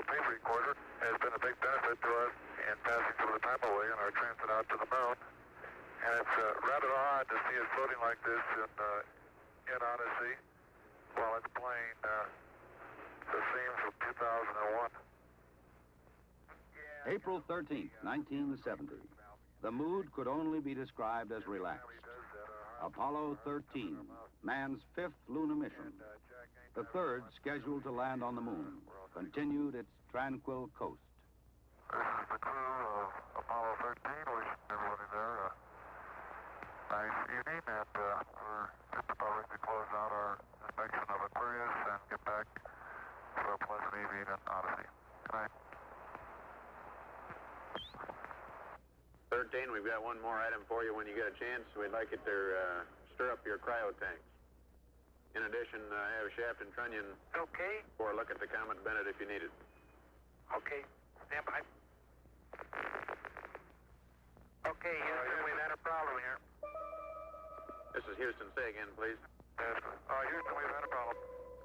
tape recorder has been a big benefit to us in passing through the time away and our transit out to the moon. And it's rather odd to see it floating like this in Odyssey while it's playing the theme from 2001. April 13th, 1970. The mood could only be described as relaxed. Apollo 13, man's fifth lunar mission. The third, scheduled to land on the moon, continued its tranquil coast. This is the crew of Apollo 13, wishing everybody there a nice evening, and we're just about ready to close out our inspection of Aquarius and get back for a pleasant evening in Odyssey. Good night. 13, we've got one more item for you when you get a chance. We'd like it to stir up your cryo tanks. In addition, I have Shaft and Trunnion Okay. for a look at the Comet Bennett if you need it. Okay. Stand by. Okay, Houston, we've had a problem here. This is Houston. Say again, please. Yes. Houston, we've had a problem.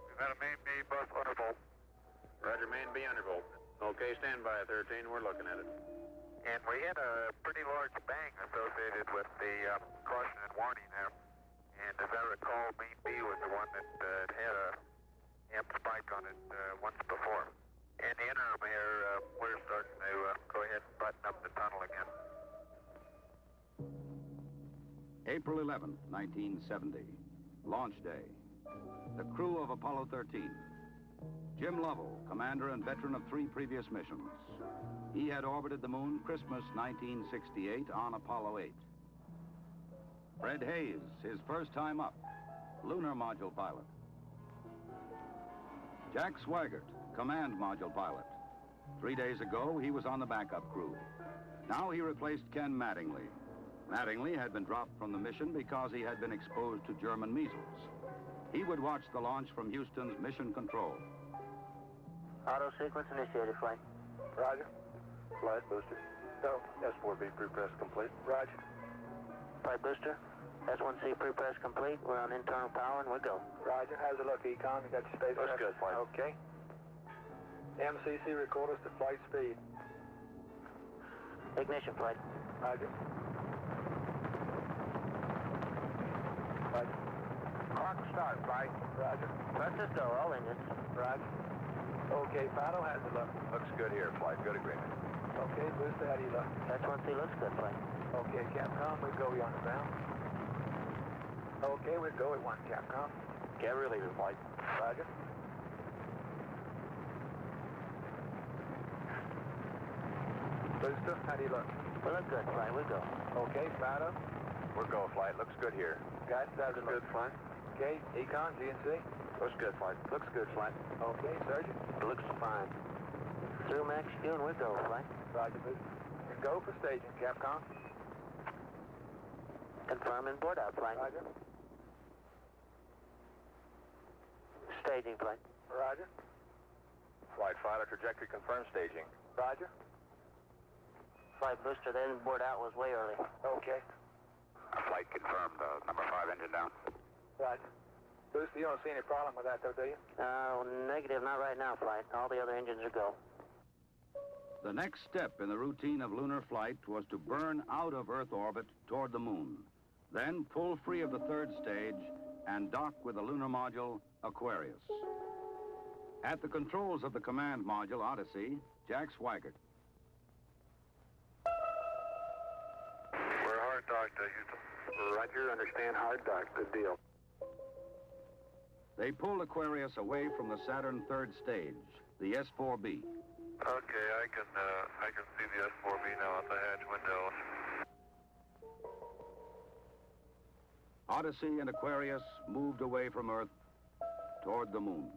We've had a main B bus undervolt. Roger, main B undervolt. Okay, stand by, 13. We're looking at it. And we had a pretty large bang associated with the caution and warning there. And as I recall, main B was the one that had a amp spike on it once before. In the interim here, we're starting to go ahead and button up the tunnel again. April 11th, 1970. Launch day. The crew of Apollo 13. Jim Lovell, commander and veteran of 3 previous missions. He had orbited the moon Christmas 1968 on Apollo 8. Fred Hayes, his first time up, lunar module pilot. Jack Swigert, command module pilot. 3 days ago, he was on the backup crew. Now he replaced Ken Mattingly. Mattingly had been dropped from the mission because he had been exposed to German measles. He would watch the launch from Houston's mission control. Auto sequence initiated, flight. Roger. Flight booster. No. S4B pre-press complete. Roger. Flight booster. S1C pre-press complete. We're on internal power and we go. Roger. How's it look, Econ? You got your space? Looks good, flight. Okay. MCC record us to flight speed. Ignition, flight. Roger. Roger. Clock start, flight. Roger. Let's just go, all engines. Roger. Okay, Fido, how's it look? Looks good here, flight. Good agreement. Okay, Booster, how do you look? S1C looks good, flight. Okay, Capcom, we go on the ground. Okay, we go at 1, Capcom. Get reliever, flight. Roger. Booster, how do you look? We look good, flight. We go. Okay, Fido. We're go, flight. Looks good here. Guys, how's it look? Good, flight. Okay, Econ, GNC. Looks good, flight. Looks good, flight. Okay, Sergeant. Looks fine. Through max Q and we go, flight. Roger, Booster. And go for staging, Capcom. Confirming board out, flight. Roger. Staging, flight. Roger. Flight Fido, trajectory confirmed, staging. Roger. Flight booster, then board out was way early. Okay. Flight confirmed. Number 5 engine down. Roger. Booster, you don't see any problem with that, though, do you? Negative, not right now, flight. All the other engines are go. The next step in the routine of lunar flight was to burn out of Earth orbit toward the moon, then pull free of the third stage and dock with the lunar module Aquarius. At the controls of the command module Odyssey, Jack Swigert. We're hard docked, Houston. Roger, understand hard dock. Good deal. They pulled Aquarius away from the Saturn third stage, the S4B. Okay, I can see the S4B now at the hatch window. Odyssey and Aquarius moved away from Earth toward the moon.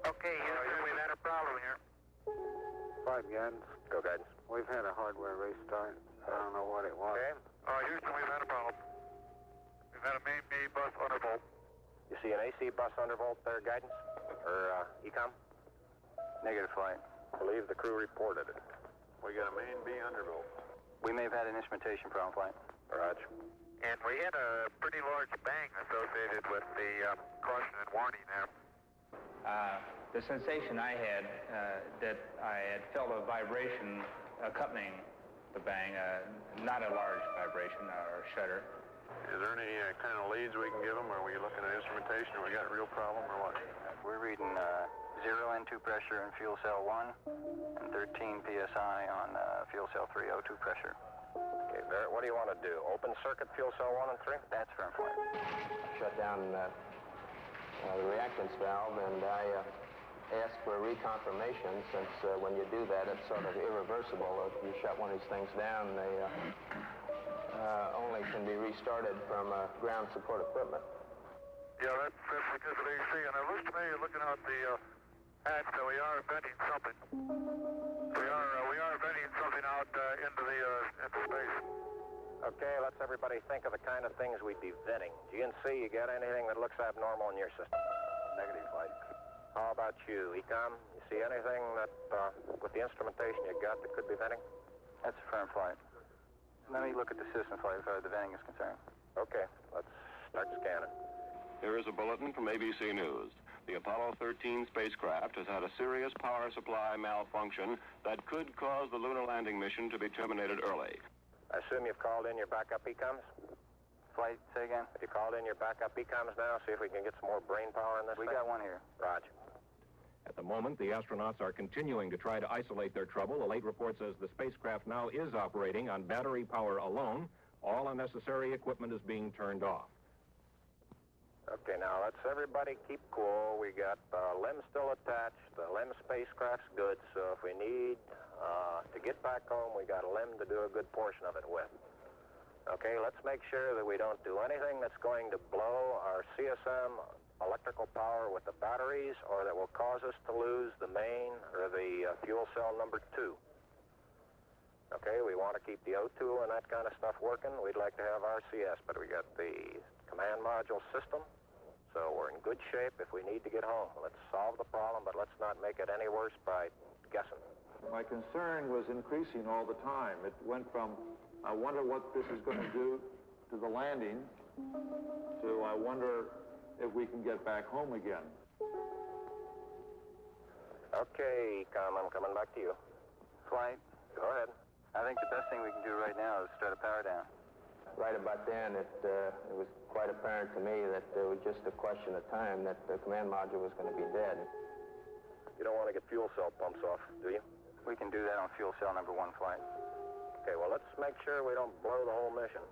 Okay, Houston, we've had a problem here. 5 guidance. Go, guidance. We've had a hardware restart. I don't know what it was. Okay. Houston, we've had a problem. We've had a main B bus undervolt. You see an AC bus undervolt there, guidance? Or ECOM? Negative, flight. I believe the crew reported it. We got a main B undervolt. We may have had an instrumentation problem, flight. Roger. And we had a pretty large bang associated with the caution and warning there. The sensation I had, that I had felt a vibration accompanying the bang, not a large vibration or shudder. Is there any kind of leads we can give them? Are we looking at instrumentation, or we got a real problem, or what? We're reading 0 N2 pressure in fuel cell 1 and 13 PSI on fuel cell 3 O2 pressure. Okay, Barrett, what do you want to do? Open circuit fuel cell 1 and 3? That's firm flight. Shut down the reactance valve, and I asked for a reconfirmation, since when you do that, it's sort of irreversible. If you shut one of these things down, they only can be restarted from ground support equipment. Yeah, that's because of AC, and it looks to me, looking out the hatch, that we are venting something. We are venting something out into space. Okay, let's everybody think of the kind of things we'd be venting. GNC, you got anything that looks abnormal in your system? Negative flight. How about you, Ecom? You see anything that, with the instrumentation you got, that could be venting? That's a firm flight. Let me look at the system flight as far as the venting is concerned. Okay, let's start scanning. Here is a bulletin from ABC News. The Apollo 13 spacecraft has had a serious power supply malfunction that could cause the lunar landing mission to be terminated early. I assume you've called in your backup ECOMs? Flight, say again? Have you called in your backup ECOMs now? See if we can get some more brain power in this We thing? got one here. Roger. At the moment, the astronauts are continuing to try to isolate their trouble. The late report says the spacecraft now is operating on battery power alone. All unnecessary equipment is being turned off. Okay, now let's everybody keep cool. We got the LEM still attached. The LEM spacecraft's good, so if we need to get back home, we got a LEM to do a good portion of it with. Okay, let's make sure that we don't do anything that's going to blow our CSM electrical power with the batteries, or that will cause us to lose the main or the fuel cell number 2. Okay, we want to keep the O2 and that kind of stuff working. We'd like to have RCS, but we got the command module system, so we're in good shape if we need to get home. Let's solve the problem, but let's not make it any worse by guessing. My concern was increasing all the time. It went from, I wonder what this is going to do to the landing, to I wonder if we can get back home again. Okay, Ecom, I'm coming back to you. Flight. Go ahead. I think the best thing we can do right now is start a power down. Right about then, it was quite apparent to me that it was just a question of time that the command module was going to be dead. You don't want to get fuel cell pumps off, do you? We can do that on fuel cell number 1 flight. Okay, well, let's make sure we don't blow the whole mission.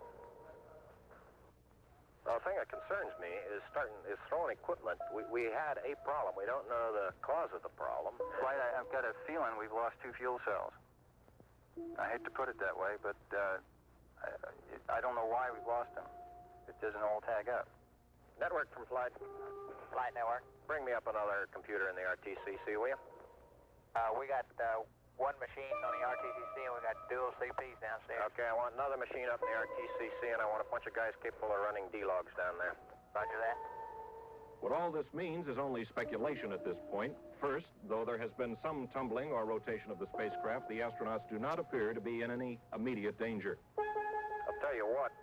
The thing that concerns me is throwing equipment. We had a problem. We don't know the cause of the problem. Flight, I've got a feeling we've lost 2 fuel cells. I hate to put it that way, but I don't know why we've lost them. It doesn't all tag up. Network from Flight. Flight network. Bring me up another computer in the RTCC, will you? We got one machine on the RTCC, and we got dual CPs downstairs. Okay, I want another machine up in the RTCC, and I want a bunch of guys capable of running D-logs down there. Roger that. What all this means is only speculation at this point. First, though there has been some tumbling or rotation of the spacecraft, the astronauts do not appear to be in any immediate danger. I'll tell you what,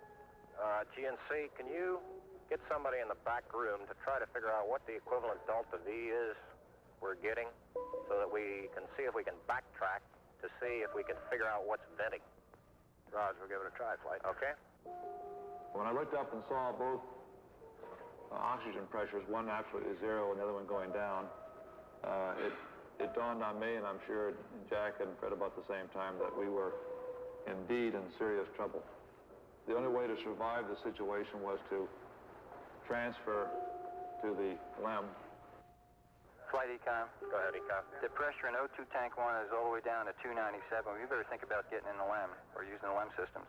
GNC, can you get somebody in the back room to try to figure out what the equivalent delta V is we're getting, so that we can see if we can backtrack to see if we can figure out what's venting. Roger, we'll give it a try, Flight. Okay? When I looked up and saw both oxygen pressures, one absolutely 0 and the other one going down, it dawned on me, and I'm sure Jack and Fred about the same time, that we were indeed in serious trouble. The only way to survive the situation was to transfer to the LEM. Flight Econ. Go ahead, Econ. The pressure in O2 tank 1 is all the way down to 297. We better think about getting in the LEM or using the LEM systems.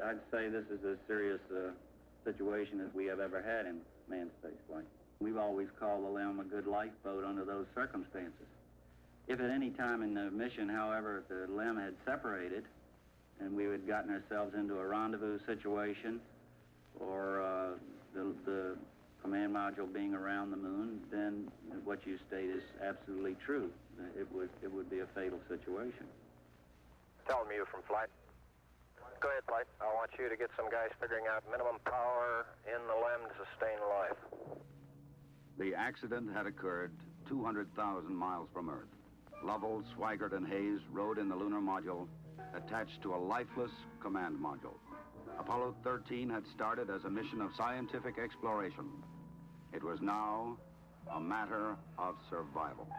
I'd say this is as serious a situation as we have ever had in manned space flight. We've always called the LEM a good lifeboat under those circumstances. If at any time in the mission, however, the LEM had separated and we had gotten ourselves into a rendezvous situation, or the command module being around the moon, then what you state is absolutely true. It would be a fatal situation. Tell me you from Flight. Go ahead, Flight. I want you to get some guys figuring out minimum power in the LEM to sustain life. The accident had occurred 200,000 miles from Earth. Lovell, Swigert, and Hayes rode in the lunar module attached to a lifeless command module. Apollo 13 had started as a mission of scientific exploration. It was now a matter of survival.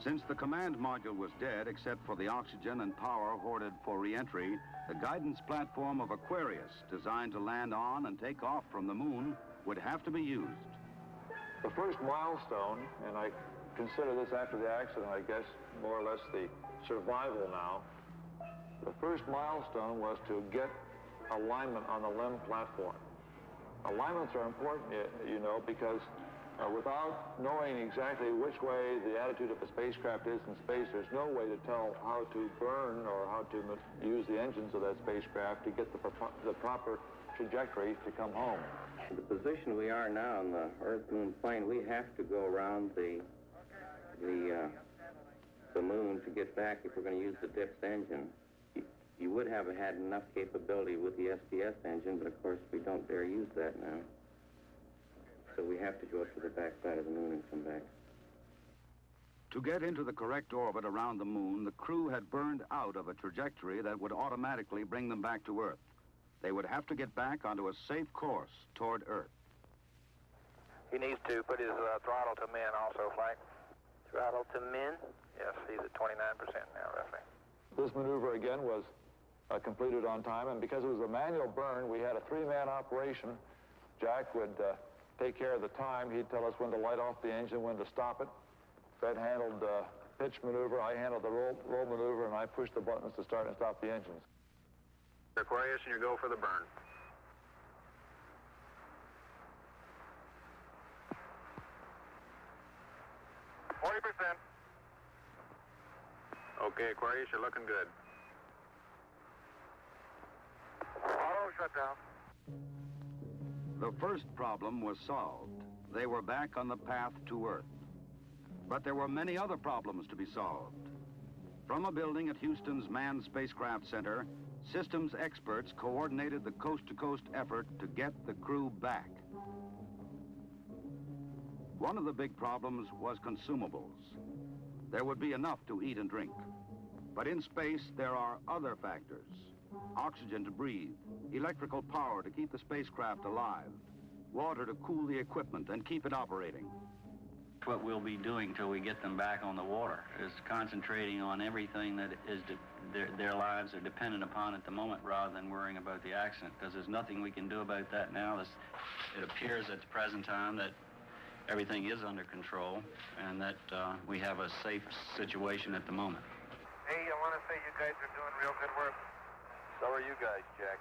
Since the command module was dead, except for the oxygen and power hoarded for re-entry, the guidance platform of Aquarius, designed to land on and take off from the moon, would have to be used. The first milestone, and I consider this after the accident, I guess, more or less the survival now. The first milestone was to get alignment on the LEM platform. Alignments are important, you know, because without knowing exactly which way the attitude of a spacecraft is in space, there's no way to tell how to burn or how to use the engines of that spacecraft to get the proper trajectory to come home. The position we are now on the Earth-Moon plane, we have to go around the moon to get back if we're going to use the DIPS engine. You would have had enough capability with the SPS engine, but of course we don't dare use that now. So we have to go up to the back side of the moon and come back. To get into the correct orbit around the moon, the crew had burned out of a trajectory that would automatically bring them back to Earth. They would have to get back onto a safe course toward Earth. He needs to put his throttle to min also, Flight. Throttle to min? Yes, he's at 29% now, roughly. This maneuver, again, was completed on time, and because it was a manual burn, we had a three-man operation. Jack would take care of the time. He'd tell us when to light off the engine, when to stop it. Fred handled pitch maneuver, I handled the roll maneuver, and I pushed the buttons to start and stop the engines. Aquarius, and you go for the burn. Okay, Aquarius, you're looking good. Auto shutdown. The first problem was solved. They were back on the path to Earth. But there were many other problems to be solved. From a building at Houston's Manned Spacecraft Center, systems experts coordinated the coast-to-coast effort to get the crew back. One of the big problems was consumables. There would be enough to eat and drink. But in space, there are other factors. Oxygen to breathe, electrical power to keep the spacecraft alive, water to cool the equipment and keep it operating. What we'll be doing till we get them back on the water is concentrating on everything that is their lives are dependent upon at the moment, rather than worrying about the accident, because there's nothing we can do about that now. It appears at the present time that everything is under control and that we have a safe situation at the moment. Hey, I want to say you guys are doing real good work. So are you guys, Jack.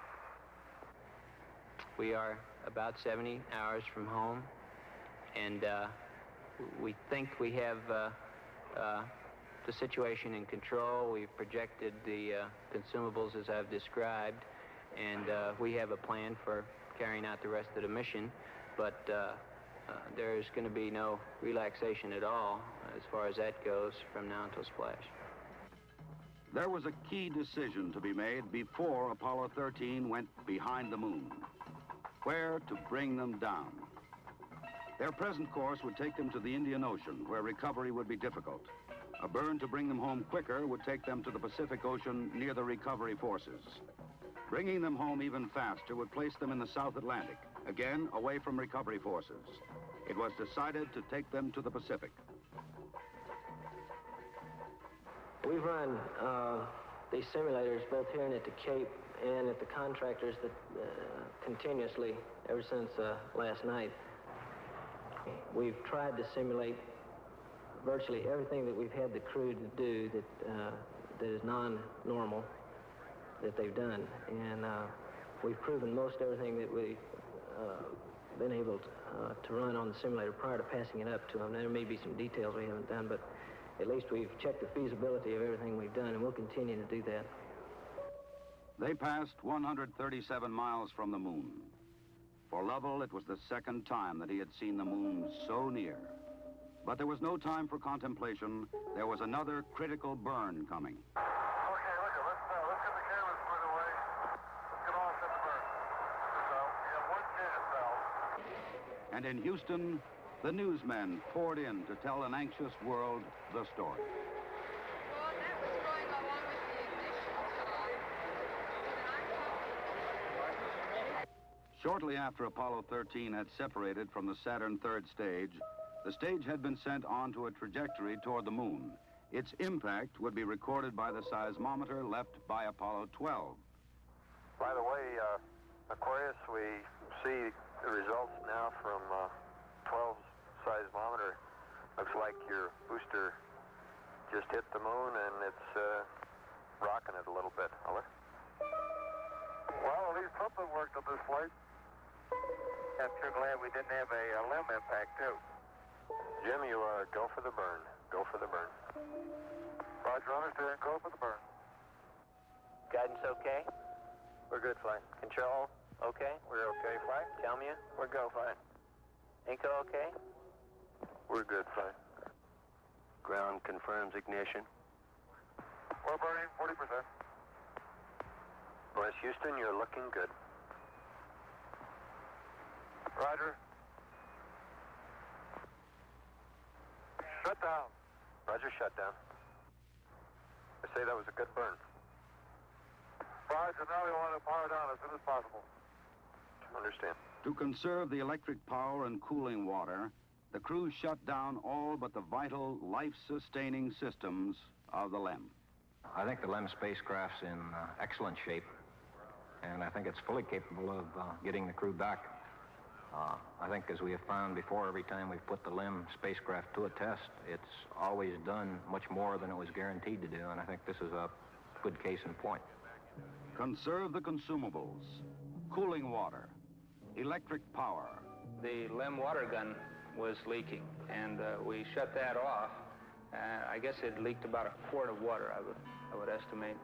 We are about 70 hours from home, and we think we have the situation in control. We've projected the consumables as I've described, and we have a plan for carrying out the rest of the mission, but there's going to be no relaxation at all as far as that goes from now until splash. There was a key decision to be made before Apollo 13 went behind the moon. Where to bring them down. Their present course would take them to the Indian Ocean, where recovery would be difficult. A burn to bring them home quicker would take them to the Pacific Ocean near the recovery forces. Bringing them home even faster would place them in the South Atlantic, again away from recovery forces. It was decided to take them to the Pacific. We've run these simulators both here and at the Cape and at the contractors that continuously ever since last night. We've tried to simulate virtually everything that we've had the crew to do that is non-normal that they've done, and we've proven most everything that we've been able to run on the simulator prior to passing it up to them. There may be some details we haven't done, but at least we've checked the feasibility of everything we've done, and we'll continue to do that. They passed 137 miles from the moon. For Lovell, it was the second time that he had seen the moon so near. But there was no time for contemplation. There was another critical burn coming. Okay, look, let's get the And in Houston, the newsmen poured in to tell an anxious world the story. Well, that was going along with the ignition time. Shortly after Apollo 13 had separated from the Saturn third stage, the stage had been sent onto a trajectory toward the moon. Its impact would be recorded by the seismometer left by Apollo 12. By the way, Aquarius, we see the results now from 12's seismometer. Looks like your booster just hit the moon and it's rocking it a little bit. Over. Well, at least something worked on this flight. I'm sure glad we didn't have a limb impact, too. Jim, you go for the burn. Go for the burn. Roger, understand. Go for the burn. Guidance okay? We're good, flight. Control okay? We're okay, flight. Tell me we're go, flight. Inco okay? We're good, flight. Ground confirms ignition. We're burning 40%. West Houston, you're looking good. Roger. Shut down. Roger, shut down. I say that was a good burn. Roger, now we want to power down as soon as possible. Understand. To conserve the electric power and cooling water, the crew shut down all but the vital, life-sustaining systems of the LEM. I think the LEM spacecraft's in excellent shape, and I think it's fully capable of getting the crew back. I think, as we have found before, every time we've put the LEM spacecraft to a test, it's always done much more than it was guaranteed to do, and I think this is a good case in point. Conserve the consumables, cooling water, electric power. The LEM water gun was leaking, and we shut that off. I guess it leaked about a quart of water, I would estimate.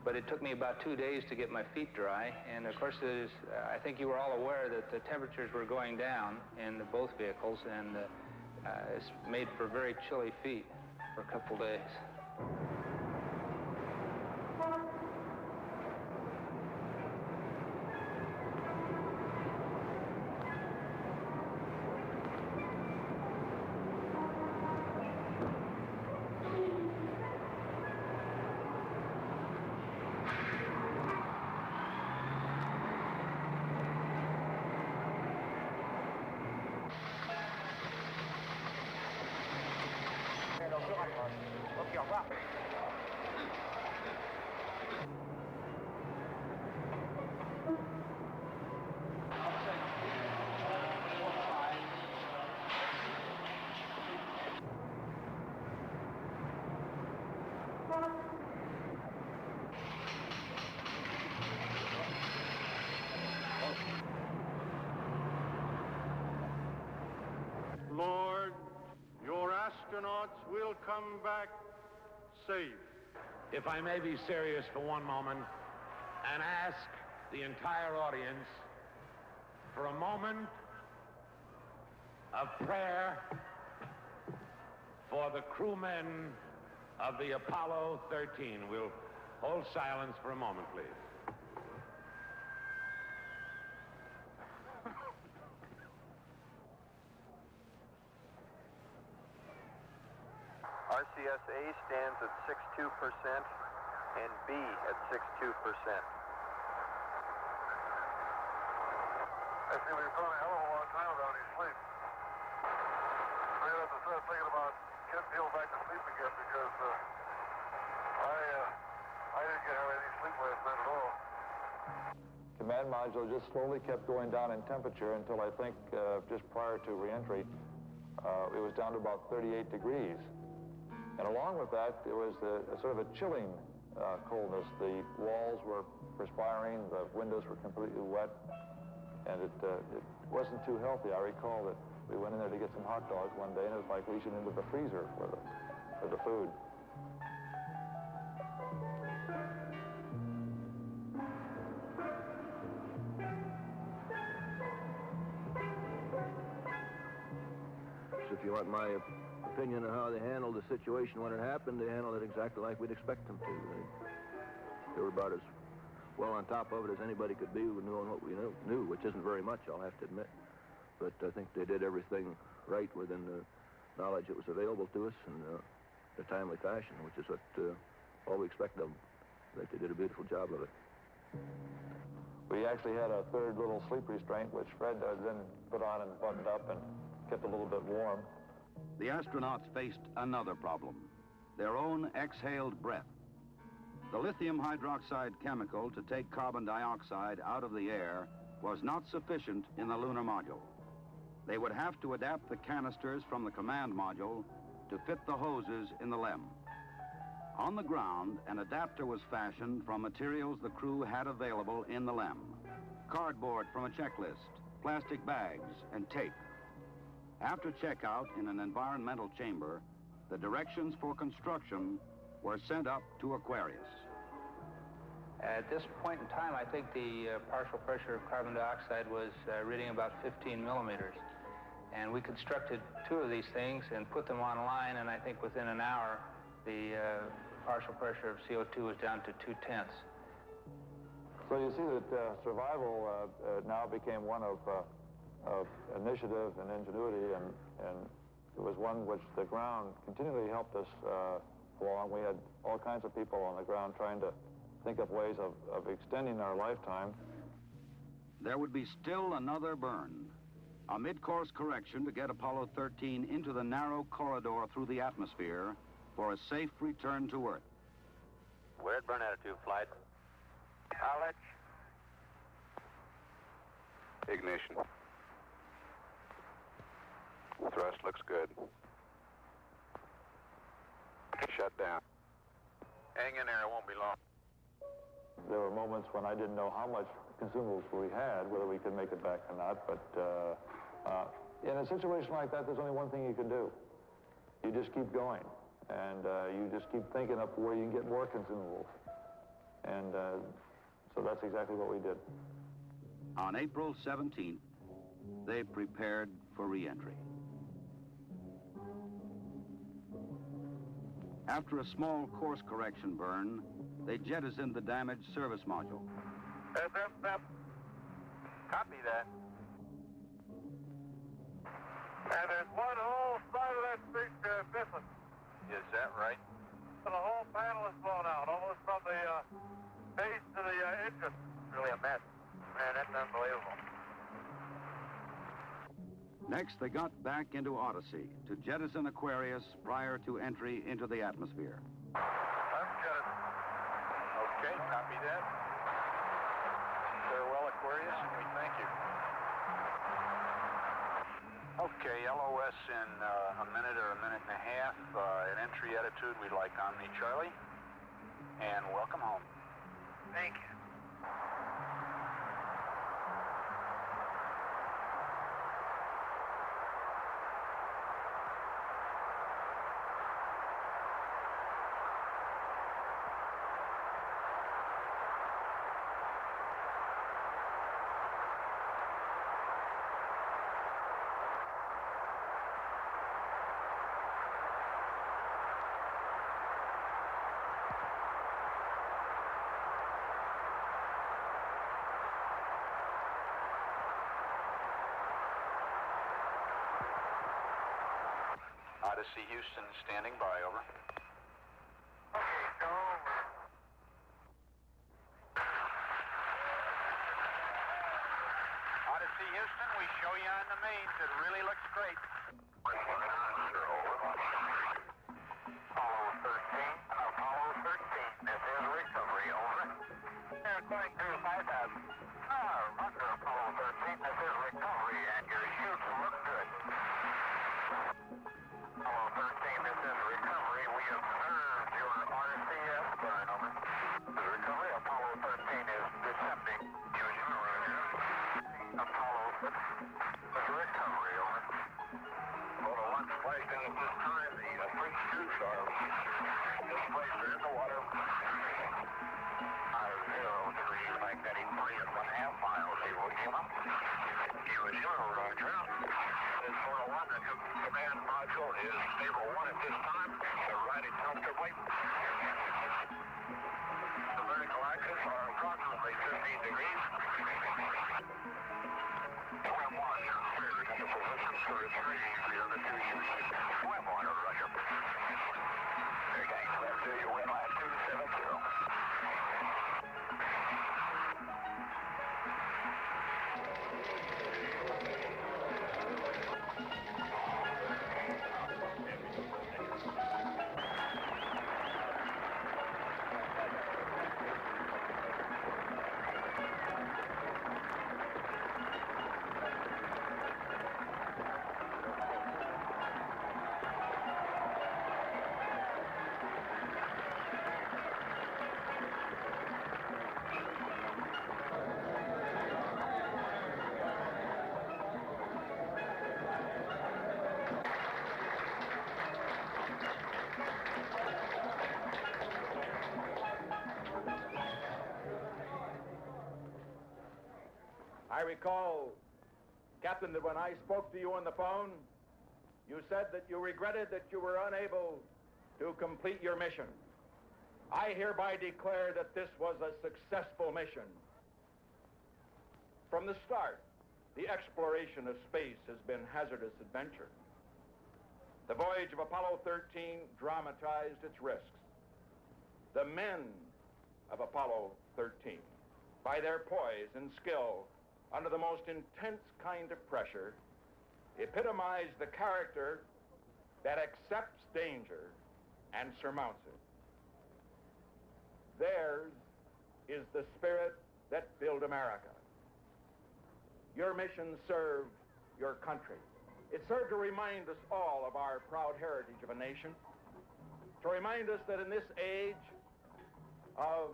But it took me about 2 days to get my feet dry, and of course, I think you were all aware that the temperatures were going down in both vehicles, and it's made for very chilly feet for a couple days. Lord, your astronauts will come back safe. If I may be serious for one moment and ask the entire audience for a moment of prayer for the crewmen of the Apollo 13. We'll hold silence for a moment, please. RCS-A stands at 62% and B at 62%. I see we've gone a hell of a long time without any sleep. We're going to have to start thinking about getting people back to sleep again because I didn't have any sleep last night at all. Command module just slowly kept going down in temperature until I think just prior to reentry, it was down to about 38 degrees. And along with that, it was a sort of a chilling coldness. The walls were perspiring, the windows were completely wet, and it wasn't too healthy. I recall that we went in there to get some hot dogs one day, and it was like reaching into the freezer for the food. If you want my opinion of how they handled the situation when it happened, they handled it exactly like we'd expect them to. They were about as well on top of it as anybody could be, knowing what we knew, which isn't very much, I'll have to admit. But I think they did everything right within the knowledge that was available to us in a timely fashion, which is what all we expect of them. I think they did a beautiful job of it. We actually had a third little sleep restraint, which Fred then put on and buttoned up and kept a little bit warm. The astronauts faced another problem, their own exhaled breath. The lithium hydroxide chemical to take carbon dioxide out of the air was not sufficient in the lunar module. They would have to adapt the canisters from the command module to fit the hoses in the LEM. On the ground, an adapter was fashioned from materials the crew had available in the LEM. Cardboard from a checklist, plastic bags, and tape. After checkout in an environmental chamber, the directions for construction were sent up to Aquarius. At this point in time, I think the partial pressure of carbon dioxide was reading about 15 millimeters. And we constructed 2 of these things and put them online, and I think within an hour, the partial pressure of CO2 was down to 2/10. So you see that survival now became one of initiative and ingenuity, and it was one which the ground continually helped us along. We had all kinds of people on the ground trying to think of ways of extending our lifetime. There would be still another burn. A mid-course correction to get Apollo 13 into the narrow corridor through the atmosphere for a safe return to Earth. We're at burn attitude, flight. Knowledge. Ignition. Thrust looks good. Shut down. Hang in there, it won't be long. There were moments when I didn't know how much consumables we had, whether we could make it back or not, but in a situation like that, there's only one thing you can do. You just keep going, and you just keep thinking up where you can get more consumables. And so that's exactly what we did. On April 17th, they prepared for re-entry. After a small course correction burn, they jettisoned the damaged service module. Copy that. And there's one whole side of that street missing. Is that right? The whole panel is blown out, almost from the base to the engine. Really a mess. Man, that's unbelievable. Next, they got back into Odyssey to jettison Aquarius prior to entry into the atmosphere. Okay, copy that. Farewell, Aquarius, and we thank you. Okay, LOS in a minute or a minute and a half. At entry attitude, we'd like Omni Charlie. And welcome home. Thank you. Odyssey Houston standing by, over. Okay, go over. Odyssey Houston, we show you on the mains. It really looks great. Apollo 13, this is recovery, over. They're going through 5,000. Roger, Apollo 13, this is recovery, and your chutes look good. Apollo 13, this is recovery. We observed your RCS burn, over. Recovery, Apollo 13 is descending. Roger. Apollo 13 is recovery, over. Well, the one's placed in at this time, the three chutes are displaced in the water. 0 degrees, magnetic 3.5 miles, Iwo Jima. Iwo Jima, roger. This 401, the command module is stable 1 at this time. They're riding comfortably. The vertical axis are approximately 15 degrees. Swim 1, you're cleared. number 3 for the other 2 units. Swim water, Roger. Here, gang, swim to your wind line 270. I recall, Captain, that when I spoke to you on the phone, you said that you regretted that you were unable to complete your mission. I hereby declare that this was a successful mission. From the start, the exploration of space has been hazardous adventure. The voyage of Apollo 13 dramatized its risks. The men of Apollo 13, by their poise and skill under the most intense kind of pressure, epitomize the character that accepts danger and surmounts it. Theirs is the spirit that built America. Your mission served your country. It served to remind us all of our proud heritage of a nation, to remind us that in this age of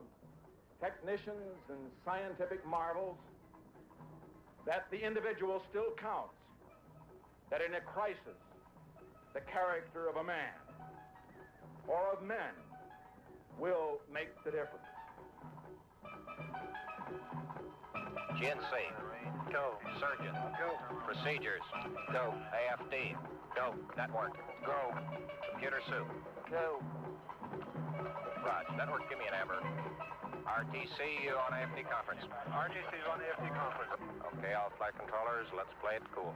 technicians and scientific marvels, that the individual still counts, that in a crisis, the character of a man or of men will make the difference. GNC. Go. Surgeon. Go. Procedures. Go. AFD. Go. Network. Go. Computer soup. Go. Raj, network, give me an amber. RTC on AFD conference. RTC's on the AFD conference. Okay, all flight controllers, let's play it cool.